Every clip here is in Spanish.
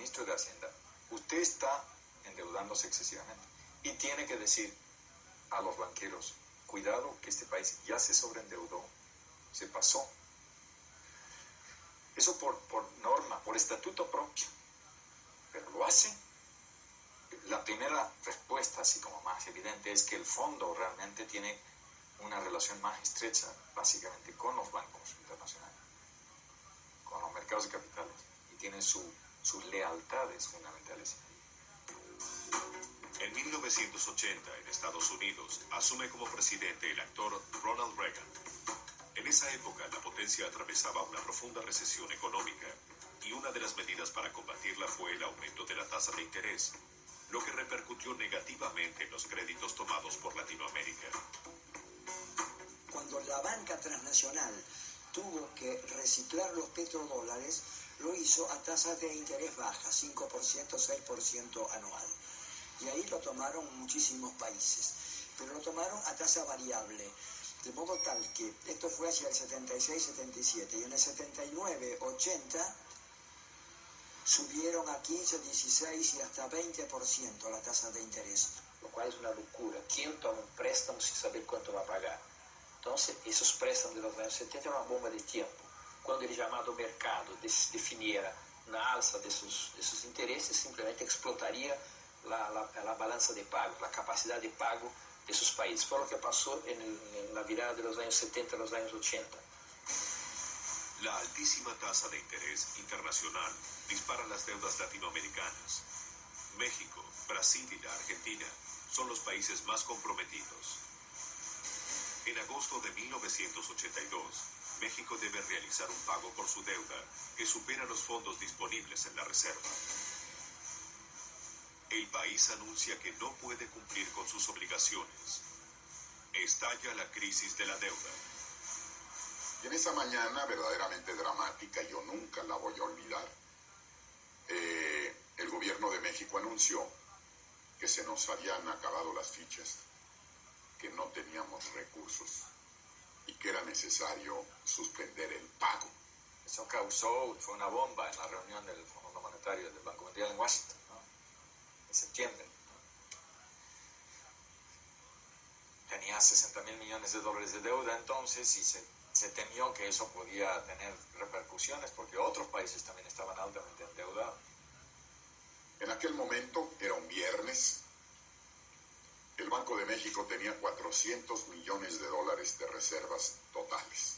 ministro de Hacienda, usted está endeudándose excesivamente y tiene que decir a los banqueros, cuidado que este país ya se sobreendeudó, se pasó. Eso por norma, por estatuto propio, pero lo hace. La primera respuesta, así como más evidente, es que el fondo realmente tiene una relación más estrecha, básicamente, con los bancos internacionales, con los mercados de capitales, y tiene sus lealtades fundamentales. En 1980, en Estados Unidos, asume como presidente el actor Ronald Reagan. En esa época, la potencia atravesaba una profunda recesión económica, y una de las medidas para combatirla fue el aumento de la tasa de interés, lo que repercutió negativamente en los créditos tomados por Latinoamérica. Cuando la banca transnacional tuvo que reciclar los petrodólares, lo hizo a tasas de interés bajas, 5%, 6% anual. Y ahí lo tomaron muchísimos países, pero lo tomaron a tasa variable, de modo tal que esto fue hacia el 76-77, y en el 79-80 subieron a 15, 16 y hasta 20% la tasa de interés. Lo cual es una locura. ¿Quién toma un préstamo sin saber cuánto va a pagar? Entonces, esos préstamos de los años 70 eran una bomba de tiempo. Cuando el llamado mercado definiera una alza de sus intereses, simplemente explotaría la balanza de pago, la capacidad de pago de esos países. Fue lo que pasó en la virada de los años 70 a los años 80. La altísima tasa de interés internacional dispara las deudas latinoamericanas. México, Brasil y la Argentina son los países más comprometidos. En agosto de 1982, México debe realizar un pago por su deuda que supera los fondos disponibles en la reserva. El país anuncia que no puede cumplir con sus obligaciones. Estalla la crisis de la deuda. Y en esa mañana verdaderamente dramática, yo nunca la voy a olvidar, el gobierno de México anunció que se nos habían acabado las fichas, que no teníamos recursos y que era necesario suspender el pago. Eso fue una bomba en la reunión del Fondo Monetario del Banco Mundial en Washington, ¿no? En septiembre, ¿no? Tenía 60.000 millones de dólares de deuda entonces, y se temió que eso podía tener repercusiones porque otros países también estaban altamente endeudados. En aquel momento, era un viernes, el Banco de México tenía 400 millones de dólares de reservas totales.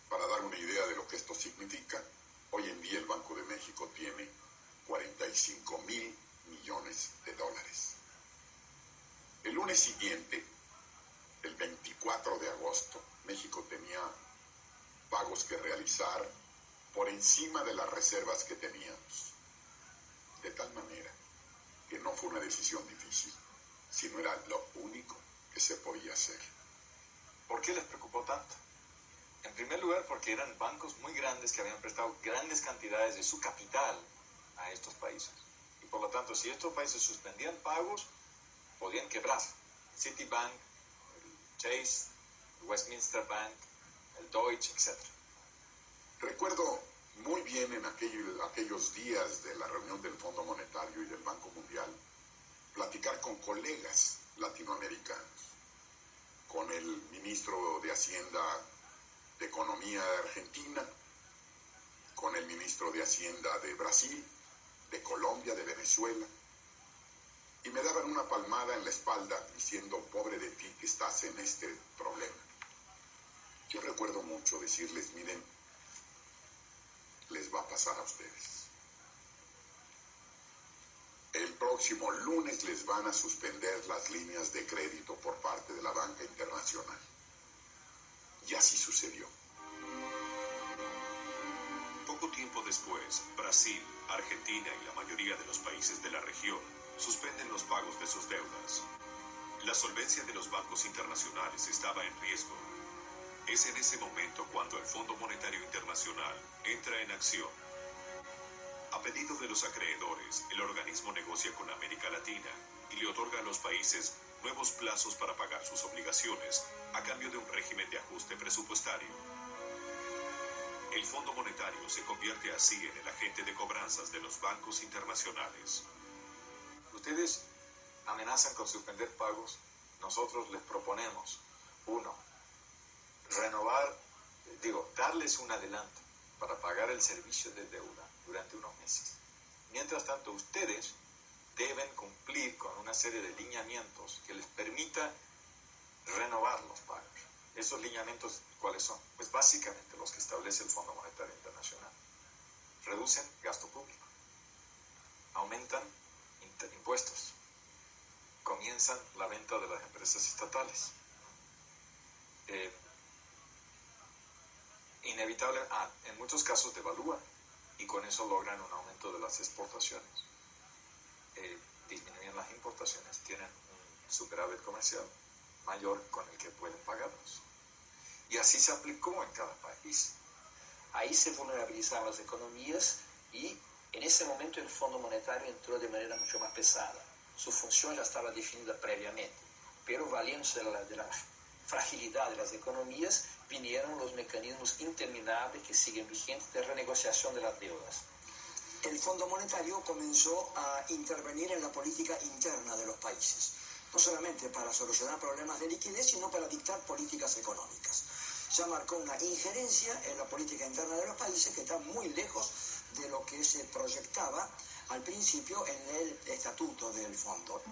Para dar una idea de lo que esto significa, hoy en día el Banco de México tiene 45.000 millones de dólares. El lunes siguiente, el 24 de agosto, México tenía pagos que realizar por encima de las reservas que teníamos. De tal manera que no fue una decisión difícil, sino era lo único que se podía hacer. ¿Por qué les preocupó tanto? En primer lugar, porque eran bancos muy grandes que habían prestado grandes cantidades de su capital a estos países. Y por lo tanto, si estos países suspendían pagos, podían quebrar. Citibank, el Chase, el Westminster Bank, el Deutsche, etc. Recuerdo muy bien en aquellos días de la reunión del Fondo Monetario y del Banco Mundial, platicar con colegas latinoamericanos, con el ministro de Hacienda de Economía de Argentina, con el ministro de Hacienda de Brasil, de Colombia, de Venezuela, y me daban una palmada en la espalda diciendo, pobre de ti que estás en este problema. Yo recuerdo mucho decirles, miren, les va a pasar a ustedes. El próximo lunes les van a suspender las líneas de crédito por parte de la banca internacional. Y así sucedió. Poco tiempo después, Brasil, Argentina y la mayoría de los países de la región suspenden los pagos de sus deudas. La solvencia de los bancos internacionales estaba en riesgo. Es en ese momento cuando el Fondo Monetario Internacional entra en acción. A pedido de los acreedores, el organismo negocia con América Latina y le otorga a los países nuevos plazos para pagar sus obligaciones a cambio de un régimen de ajuste presupuestario. El Fondo Monetario se convierte así en el agente de cobranzas de los bancos internacionales. Ustedes amenazan con suspender pagos. Nosotros les proponemos, uno, darles un adelanto para pagar el servicio de deuda durante unos meses. Mientras tanto, ustedes deben cumplir con una serie de lineamientos que les permita renovar los pagos. ¿Esos lineamientos cuáles son? Pues básicamente los que establece el Fondo Monetario Internacional. Reducen gasto público, aumentan impuestos, comienzan la venta de las empresas estatales. En muchos casos devalúan y con eso logran un aumento de las exportaciones. Disminuyen las importaciones, tienen un superávit comercial mayor con el que pueden pagarlos. Y así se aplicó en cada país. Ahí se vulnerabilizaban las economías y en ese momento el Fondo Monetario entró de manera mucho más pesada. Su función ya estaba definida previamente, pero valiéndose de la fragilidad de las economías, vinieron los mecanismos interminables que siguen vigentes de renegociación de las deudas. El Fondo Monetario comenzó a intervenir en la política interna de los países, no solamente para solucionar problemas de liquidez, sino para dictar políticas económicas. Ya marcó una injerencia en la política interna de los países que está muy lejos de lo que se proyectaba al principio en el estatuto del fondo.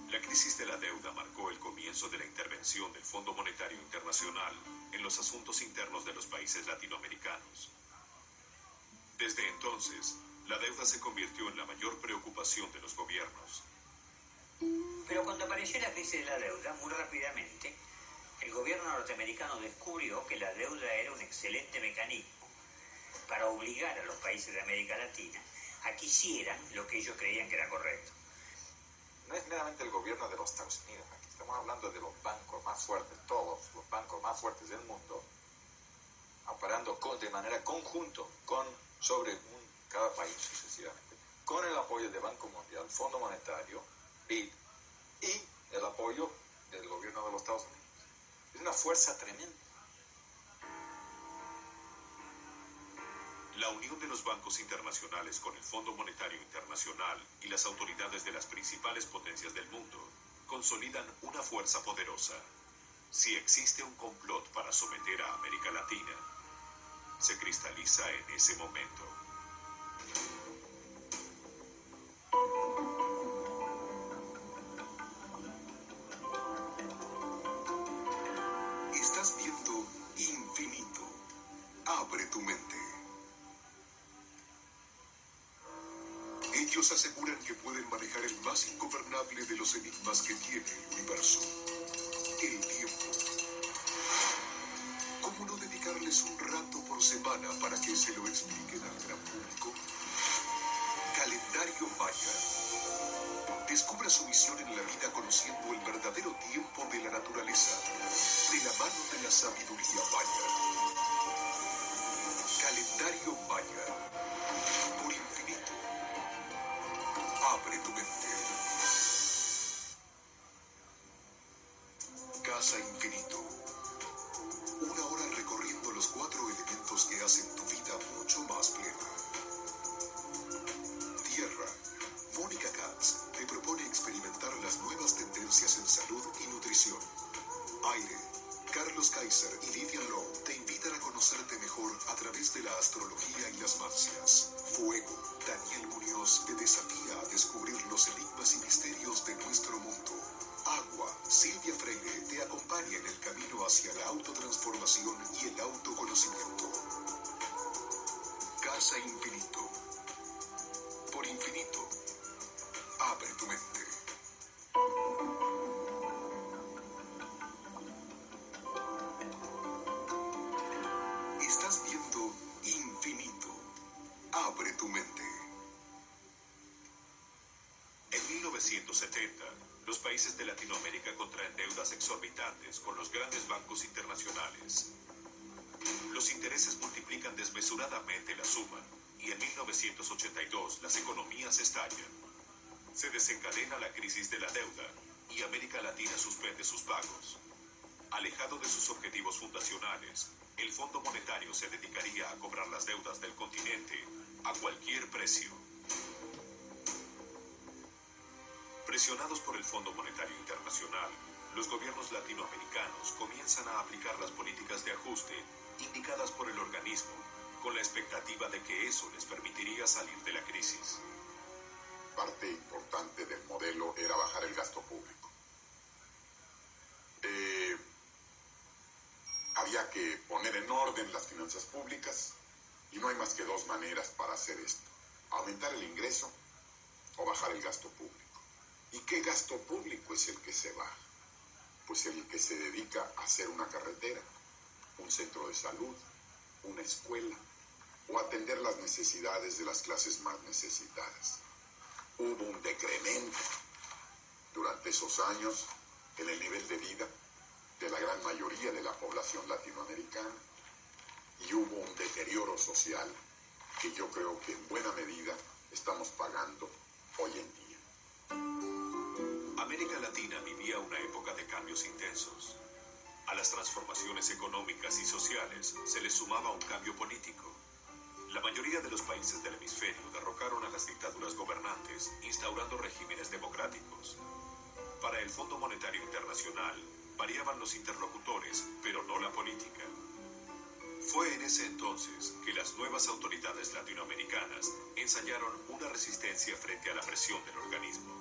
La crisis de la deuda marcó el comienzo de la intervención del Fondo Monetario Internacional en los asuntos internos de los países latinoamericanos. Desde entonces, la deuda se convirtió en la mayor preocupación de los gobiernos. Pero cuando apareció la crisis de la deuda, muy rápidamente, el gobierno norteamericano descubrió que la deuda era un excelente mecanismo para obligar a los países de América Latina a que hicieran lo que ellos creían que era correcto. No es meramente el gobierno de los Estados Unidos, aquí estamos hablando de los bancos más fuertes, todos los bancos más fuertes del mundo, operando de manera conjunta sobre cada país sucesivamente, con el apoyo del Banco Mundial, Fondo Monetario, BID, y el apoyo del gobierno de los Estados Unidos. Es una fuerza tremenda. La unión de los bancos internacionales con el Fondo Monetario Internacional y las autoridades de las principales potencias del mundo consolidan una fuerza poderosa. Si existe un complot para someter a América Latina, se cristaliza en ese momento. Estás viendo Infinito. Abre tu mente. Ellos aseguran que pueden manejar el más ingobernable de los enigmas que tiene el universo: el tiempo. ¿Cómo no dedicarles un rato por semana para que se lo expliquen al gran público? Calendario Maya. Descubra su misión en la vida conociendo el verdadero tiempo de la naturaleza, de la mano de la sabiduría maya. Calendario Maya. Por infinito. Abre tu mente. Casa Infinito. Una hora recorriendo los 4 elementos que hacen tu vida mucho más plena. Tierra. Mónica Katz te propone experimentar las nuevas tendencias en salud y nutrición. Aire. Carlos Kaiser y Lidia Lowe te invitan a conocerte mejor a través de la astrología y las mancias. Fuego. Daniel Muñoz te desafía a descubrir los enigmas y misterios de nuestro mundo. Agua. Silvia Freire te acompaña en el camino hacia la autotransformación y el autoconocimiento. Casa Infinito. Por infinito. Abre tu mente. Estás viendo Infinito. Abre tu mente. En 1970, los países de Latinoamérica contraen deudas exorbitantes con los grandes bancos internacionales. Los intereses multiplican desmesuradamente la suma y en 1982 las economías estallan. Se desencadena la crisis de la deuda y América Latina suspende sus pagos. Alejado de sus objetivos fundacionales, el Fondo Monetario se dedicaría a cobrar las deudas del continente a cualquier precio. Presionados por el Fondo Monetario Internacional, los gobiernos latinoamericanos comienzan a aplicar las políticas de ajuste indicadas por el organismo, con la expectativa de que eso les permitiría salir de la crisis. Parte importante del modelo era bajar el gasto público. Había que poner en orden las finanzas públicas y no hay más que dos maneras para hacer esto: aumentar el ingreso o bajar el gasto público. ¿Y qué gasto público es el que se baja? Pues el que se dedica a hacer una carretera, un centro de salud, una escuela o atender las necesidades de las clases más necesitadas. Hubo un decremento durante esos años en el nivel de vida de la gran mayoría de la población latinoamericana y hubo un deterioro social que yo creo que en buena medida estamos pagando hoy en día. América Latina vivía una época de cambios intensos. A las transformaciones económicas y sociales se le sumaba un cambio político. La mayoría de los países del hemisferio derrocaron a las dictaduras gobernantes, instaurando regímenes democráticos. Para el Fondo Monetario Internacional, variaban los interlocutores, pero no la política. Fue en ese entonces que las nuevas autoridades latinoamericanas ensayaron una resistencia frente a la presión del organismo.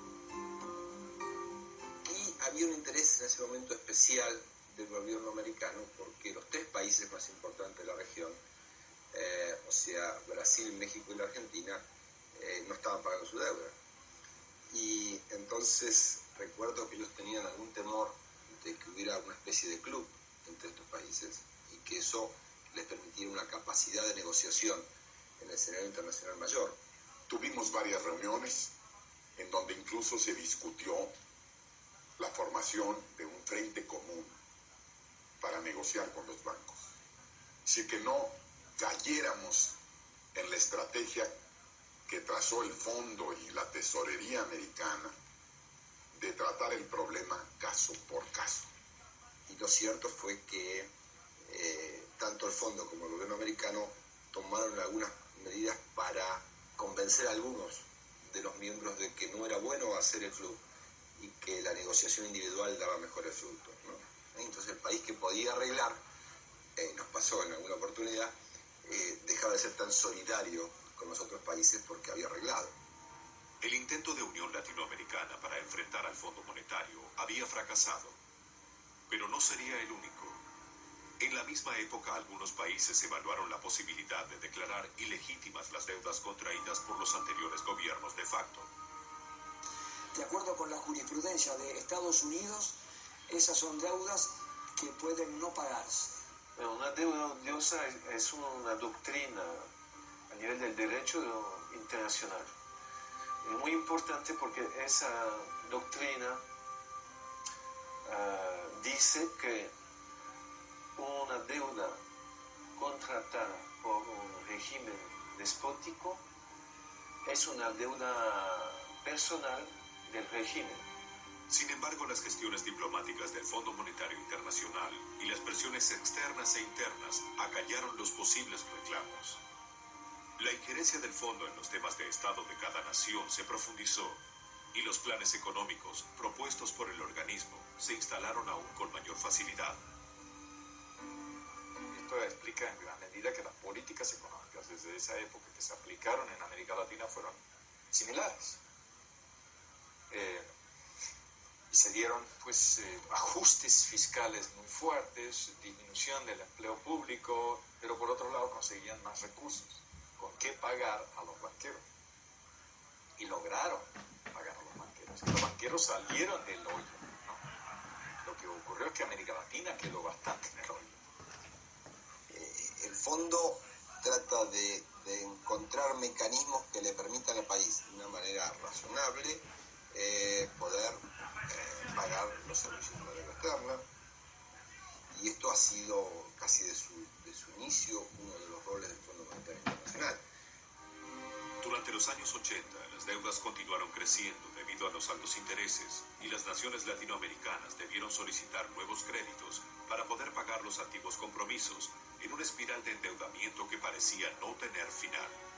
Y había un interés en ese momento especial del gobierno americano porque los tres países más importantes de la región, o sea, Brasil, México y la Argentina, no estaban pagando su deuda. Y entonces recuerdo que ellos tenían algún temor de que hubiera una especie de club entre estos países y que eso les permitiera una capacidad de negociación en el escenario internacional mayor. Tuvimos varias reuniones en donde incluso se discutió la formación de un frente común para negociar con los bancos. Así que no cayéramos en la estrategia que trazó el fondo y la tesorería americana de tratar el problema caso por caso. Y lo cierto fue que tanto el fondo como el gobierno americano tomaron algunas medidas para convencer a algunos de los miembros de que no era bueno hacer el club y que la negociación individual daba mejores frutos, ¿no? Entonces el país que podía arreglar, nos pasó en alguna oportunidad, dejaba de ser tan solidario con los otros países porque había arreglado. El intento de unión latinoamericana para enfrentar al Fondo Monetario había fracasado, pero no sería el único. En la misma época, algunos países evaluaron la posibilidad de declarar ilegítimas las deudas contraídas por los anteriores gobiernos de facto. De acuerdo con la jurisprudencia de Estados Unidos, esas son deudas que pueden no pagarse. Una deuda odiosa es una doctrina a nivel del derecho internacional. Es muy importante porque esa doctrina dice que una deuda contratada por un régimen despótico es una deuda personal del régimen. Sin embargo, las gestiones diplomáticas del Fondo Monetario Internacional y las presiones externas e internas acallaron los posibles reclamos. La injerencia del fondo en los temas de Estado de cada nación se profundizó y los planes económicos propuestos por el organismo se instalaron aún con mayor facilidad. Esto explica en gran medida que las políticas económicas desde esa época que se aplicaron en América Latina fueron similares. Y se dieron ajustes fiscales muy fuertes, disminución del empleo público, pero por otro lado conseguían más recursos con qué pagar a los banqueros. Y lograron pagar a los banqueros. Y los banqueros salieron del hoyo, ¿no? Lo que ocurrió es que América Latina quedó bastante en el hoyo. El fondo trata de encontrar mecanismos que le permitan al país de una manera razonable poder pagar los servicios de la deuda externa, y esto ha sido casi de su inicio uno de los roles del Fondo Monetario Internacional. Durante los años 80, las deudas continuaron creciendo debido a los altos intereses y las naciones latinoamericanas debieron solicitar nuevos créditos para poder pagar los antiguos compromisos en una espiral de endeudamiento que parecía no tener final.